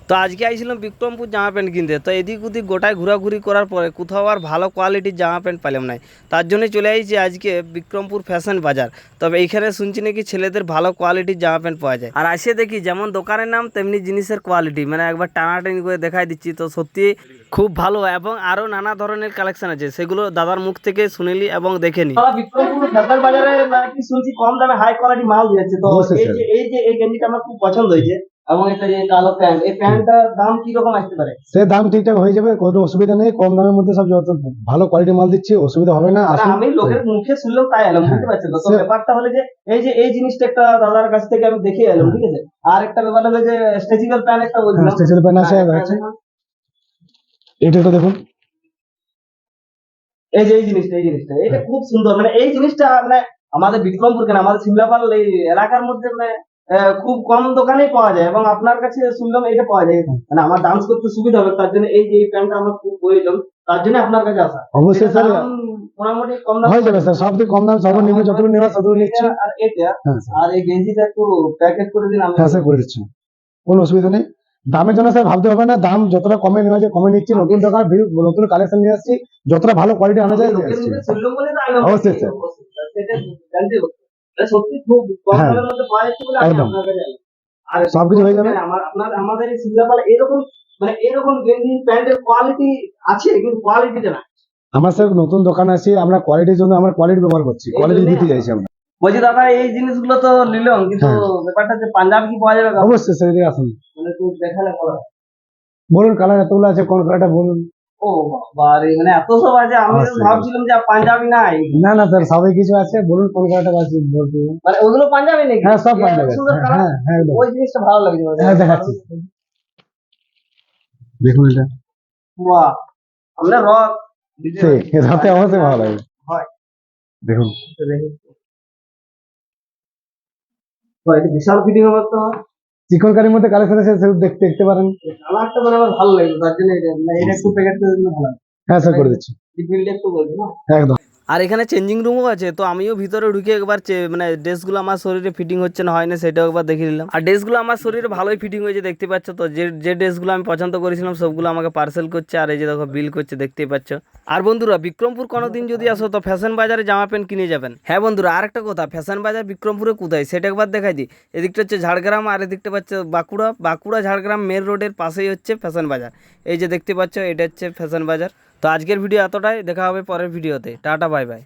তো আজকে আইছিলাম বিক্রমপুর জামা প্যান্ট কিনতে। তো এদিক ওদিক গোটায় ঘোরাঘুরি করার পরে কোথাও আর ভালো কোয়ালিটির জামা প্যান্ট পেলাম নাই। তার জন্য চলে আসছি আজকে বিক্রমপুর ফ্যাশন বাজার। তবে এইখানে শুনছি নাকি ছেলেদের ভালো কোয়ালিটির জামা প্যান্ট পাওয়া যায়। আর আসে দেখি যেমন দোকানের নাম তেমনি জিনিসের কোয়ালিটি, মানে একবার টানাটানি করে দেখাই দিচ্ছি। তো সত্যি খুব ভালো এবং আরও নানা ধরনের কালেকশন আছে, সেগুলো দাদার মুখ থেকে শুনিলি এবং দেখে নি। বিক্রমপুর ফ্যাশন বাজারে নাকি শুনছি কম দামে হাই কোয়ালিটি মাল দিয়েছে। তো এই গেঞ্জিটা আমার খুব পছন্দ হয়েছে এবং এটা যে কালো প্যান্ট, এই প্যান্টটার দাম কি রকম আসতে পারে? সে দাম ঠিকঠাক হয়ে যাবে, কোনো অসুবিধা নেই। কম দামের মধ্যে সব যত ভালো কোয়ালিটি মাল দিচ্ছি, অসুবিধা হবে না। আমি লোকের মুখে শুনলেও তাই এলাম, বুঝতে পারছেন? তো ব্যাপারটা হলো যে এই জিনিসটা একটা দাদার কাছ থেকে আমি দেখে এলাম, ঠিক আছে। আর একটা ব্যাপার হলো যে স্ট্রেচেবল প্যান্ট একটা বলছিলাম, স্ট্রেচেবল প্যান্ট আছে। এটা দেখুন, এই জিনিসটা এটা খুব সুন্দর। মানে এই জিনিসটা মানে আমাদের বিক্রমপুর কেন, আমাদের সিমলাপাল এই এলাকার মধ্যে মানে খুব কম দোকানেই পাওয়া যায় এবং আপনার কাছে শুনলাম এটা পাওয়া যায়। মানে আমার ডান্স করতে সুবিধা হবে, তার জন্য এই প্যান্টটা আমার খুব প্রয়োজন, তার জন্য আপনার কাছে আসা। অবশ্যই স্যার, মোটামুটি কম দাম হয়ে যাবে স্যার, সব থেকে কম দাম সর্বনিম্ন যতটুকু নেওয়া ততটুকু নিচ্ছি। আর এটা আর এই গেঞ্জিটা একটু প্যাকেট করে দিন। আমি হ্যাঁ স্যার, করে দিচ্ছি, কোনো অসুবিধা নেই। দামের জন্য স্যার ভাবতে হবে না, দাম যতটা কমে নেওয়া যায় কমে নিচ্ছি। নতুন দোকান, নতুন কালেকশন নিয়ে আসছি, যতটা ভালো কোয়ালিটি আনা যায় অবশ্যই স্যার। সত্যি খুব কম হ্যাঁ, দামের মধ্যে পাওয়া যাচ্ছে বলে আমি একদম আপনার কাছে এলাম। আর সবকিছু হয়ে যাবে। আমাদের এই সিমলাপাল এরকম মানে এরকম গেঞ্জি প্যান্টের কোয়ালিটি আছে, কিন্তু কোয়ালিটিটা না। আমার স্যার নতুন দোকান আছে, আমরা কোয়ালিটির জন্য আমরা কোয়ালিটি ব্যবহার করছি, কোয়ালিটি দিতে চাইছি আমরা। বলছি দাদা, এই জিনিসগুলো তো নিলাম, কিন্তু ব্যাপারটা যে পাঞ্জাবি কি পাওয়া যাবে? অবশ্যই স্যার, এদিকে আসুন। মানে একটু দেখালে ভালো হয়। বলুন, কালার এতগুলো আছে, কোন কালারটা বলুন। ও বাবা রে, মানে এত সব আছে, আমি তো ভাবছিলাম যে পাঞ্জাবি নাই। না না স্যার, সবই কিছু আছে, বলুন কোন কালারটা আছে বলতে। মানে ওগুলো পাঞ্জাবি নাকি? হ্যাঁ, সব পাঞ্জাবি। হ্যাঁ হ্যাঁ, একদম। ওই জিনিসটা ভালো লাগছে। হ্যাঁ, দেখাচ্ছি, দেখুন এটা। বাহ, আমরা রক রাতে অবশ্যই ভালো লাগবে। হয়, দেখুন, এটা বিশাল ফিটিং হবে তো। চিকনকারির মধ্যে কালেকশন আছে, সেগুলো দেখতে দেখতে পারেন। কালারটা মানে আমার ভালো লাগছে, তার জন্য এটা একটু প্যাকেট করে দিলে ভালো হয়। হ্যাঁ স্যার, করে দিচ্ছি, বিলটা একটু বলছি না। একদম। আর এখানে চেঞ্জিং রুমও আছে, তো আমিও ভিতরে ঢুকে একবার মানে ড্রেসগুলো আমার শরীরে ফিটিং হচ্ছে না হয় না সেটাও একবার দেখে নিলাম। আর ড্রেসগুলো আমার শরীরে ভালোই ফিটিং হয়েছে, দেখতে পাচ্ছ। তো যে ড্রেসগুলো আমি পছন্দ করেছিলাম সবগুলো আমাকে পার্সেল করছে, আর এই যে দেখো বিল করছে, দেখতেই পাচ্ছ। আর বন্ধুরা, বিক্রমপুর কোনোদিন যদি আসো তো ফ্যাশন বাজারে জামা প্যান্ট কিনে যাবেন। হ্যাঁ বন্ধুরা, আর একটা কথা, ফ্যাশন বাজার বিক্রমপুরে কোথায় সেটা একবার দেখাই দিই। এদিকটা হচ্ছে ঝাড়গ্রাম আর এদিকটা পাচ্ছে বাঁকুড়া ঝাড়গ্রাম মেন রোডের পাশেই হচ্ছে ফ্যাশন বাজার। এই যে দেখতে পাচ্ছ, এটা হচ্ছে ফ্যাশন বাজার। তো আজকের ভিডিও এতটাই, দেখা হবে পরের ভিডিওতে। Tata, bye bye.